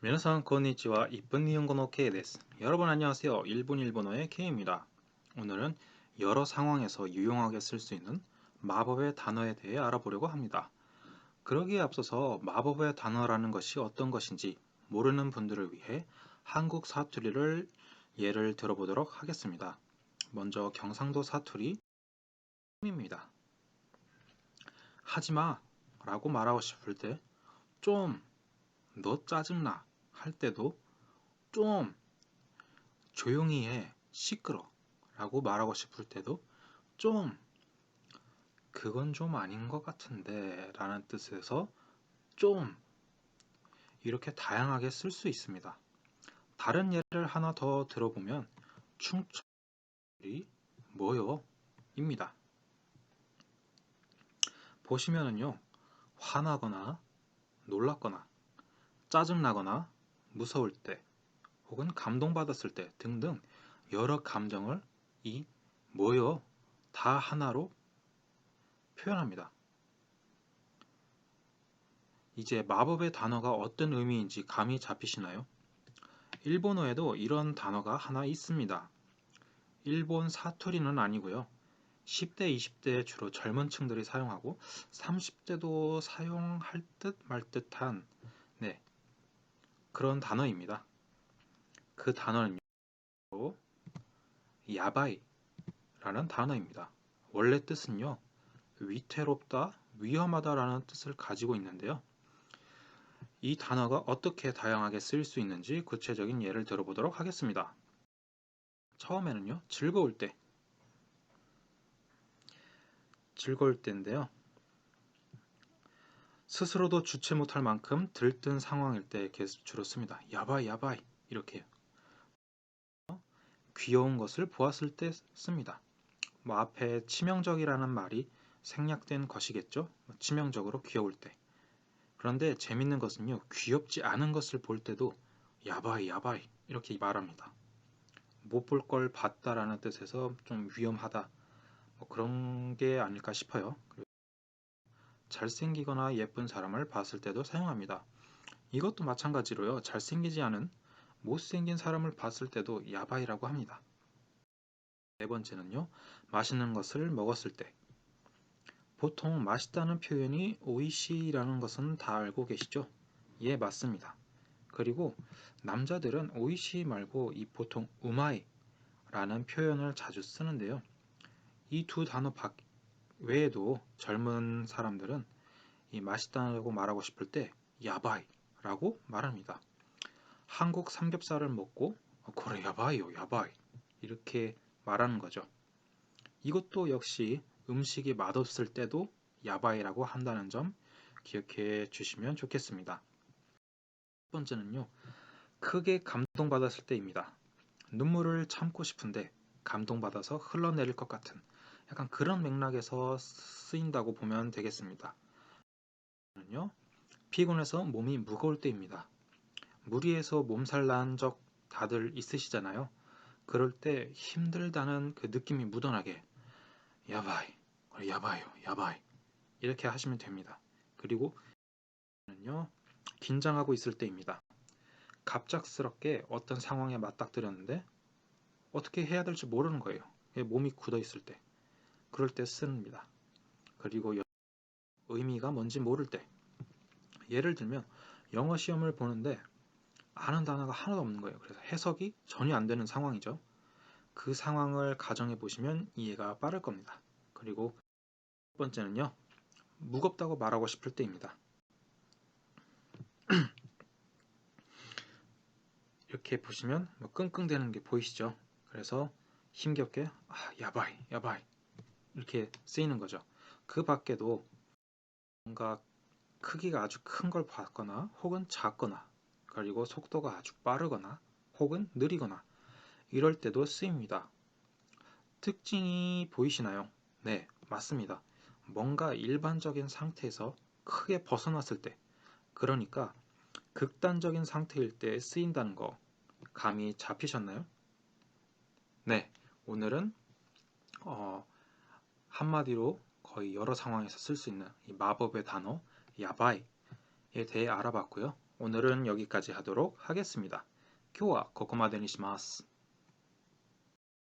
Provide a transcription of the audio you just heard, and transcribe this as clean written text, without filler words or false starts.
皆さんこんにちは。 1분 일본어 K です。 여러분 안녕하세요. 1분 일본어의 K입니다. 오늘은 여러 상황에서 유용하게 쓸 수 있는 마법의 단어에 대해 알아보려고 합니다. 그러기에 앞서서 마법의 단어라는 것이 어떤 것인지 모르는 분들을 위해 한국 사투리를 예를 들어보도록 하겠습니다. 먼저 경상도 사투리입니다. 하지마 라고 말하고 싶을 때 좀, 너 짜증나 할 때도 좀, 조용히 해, 시끄러 라고 말하고 싶을 때도 좀, 그건 좀 아닌 것 같은데 라는 뜻에서 좀, 이렇게 다양하게 쓸 수 있습니다. 다른 예를 하나 더 들어보면 충청이 뭐요? 입니다. 보시면은요, 화나거나 놀랐거나 짜증나거나 무서울 때 혹은 감동받았을 때 등등 여러 감정을 이 뭐요? 다 하나로 표현합니다. 이제 마법의 단어가 어떤 의미인지 감이 잡히시나요? 일본어에도 이런 단어가 하나 있습니다. 일본 사투리는 아니고요. 10대, 20대 주로 젊은 층들이 사용하고 30대도 사용할 듯 말 듯한 그런 단어입니다. 그 단어는 야바이라는 단어입니다. 원래 뜻은요, 위태롭다, 위험하다라는 뜻을 가지고 있는데요. 이 단어가 어떻게 다양하게 쓰일 수 있는지 구체적인 예를 들어보도록 하겠습니다. 처음에는요, 즐거울 때인데요. 스스로도 주체 못할 만큼 들뜬 상황일 때 주로 씁니다. 야바이, 야바이 이렇게요. 귀여운 것을 보았을 때 씁니다. 앞에 치명적이라는 말이 생략된 것이겠죠. 치명적으로 귀여울 때. 그런데 재밌는 것은요, 귀엽지 않은 것을 볼 때도 야바이, 야바이 이렇게 말합니다. 못 볼 걸 봤다라는 뜻에서 좀 위험하다, 그런 게 아닐까 싶어요. 잘생기거나 예쁜 사람을 봤을 때도 사용합니다. 이것도 마찬가지로요, 잘생기지 않은 못생긴 사람을 봤을 때도 야바이라고 합니다. 네 번째는요, 맛있는 것을 먹었을 때. 보통 맛있다는 표현이 오이시라는 것은 다 알고 계시죠? 예, 맞습니다. 그리고 남자들은 오이시 말고 이 보통 우마이라는 표현을 자주 쓰는데요. 이 두 단어 외에도 젊은 사람들은 이 맛있다고 말하고 싶을 때 야바이라고 말합니다. 한국 삼겹살을 먹고 그래 야바이요 야바이 이렇게 말하는 거죠. 이것도 역시 음식이 맛없을 때도 야바이라고 한다는 점 기억해 주시면 좋겠습니다. 첫 번째는요, 크게 감동받았을 때입니다. 눈물을 참고 싶은데 감동받아서 흘러내릴 것 같은 약간 그런 맥락에서 쓰인다고 보면 되겠습니다. 피곤해서 몸이 무거울 때입니다. 무리해서 몸살 난 적 다들 있으시잖아요. 그럴 때 힘들다는 그 느낌이 묻어나게 야바이, 야바이요, 야바이 이렇게 하시면 됩니다. 그리고 긴장하고 있을 때입니다. 갑작스럽게 어떤 상황에 맞닥뜨렸는데 어떻게 해야 될지 모르는 거예요. 몸이 굳어 있을 때. 그럴 때 씁니다. 그리고 의미가 뭔지 모를 때. 예를 들면 영어 시험을 보는데 아는 단어가 하나도 없는 거예요. 그래서 해석이 전혀 안 되는 상황이죠. 그 상황을 가정해 보시면 이해가 빠를 겁니다. 그리고 첫 번째는요, 무겁다고 말하고 싶을 때입니다. 이렇게 보시면 끙끙대는 게 보이시죠? 그래서 힘겹게 야바이 야바이 이렇게 쓰이는 거죠. 그 밖에도 뭔가 크기가 아주 큰 걸 봤거나 혹은 작거나 그리고 속도가 아주 빠르거나 혹은 느리거나 이럴 때도 쓰입니다. 특징이 보이시나요? 네, 맞습니다. 뭔가 일반적인 상태에서 크게 벗어났을 때, 그러니까 극단적인 상태일 때 쓰인다는 거 감이 잡히셨나요? 네, 오늘은 한마디로 거의 여러 상황에서 쓸 수 있는 이 마법의 단어 야바이에 대해 알아봤고요. 오늘은 여기까지 하도록 하겠습니다. 今日はここまでにします。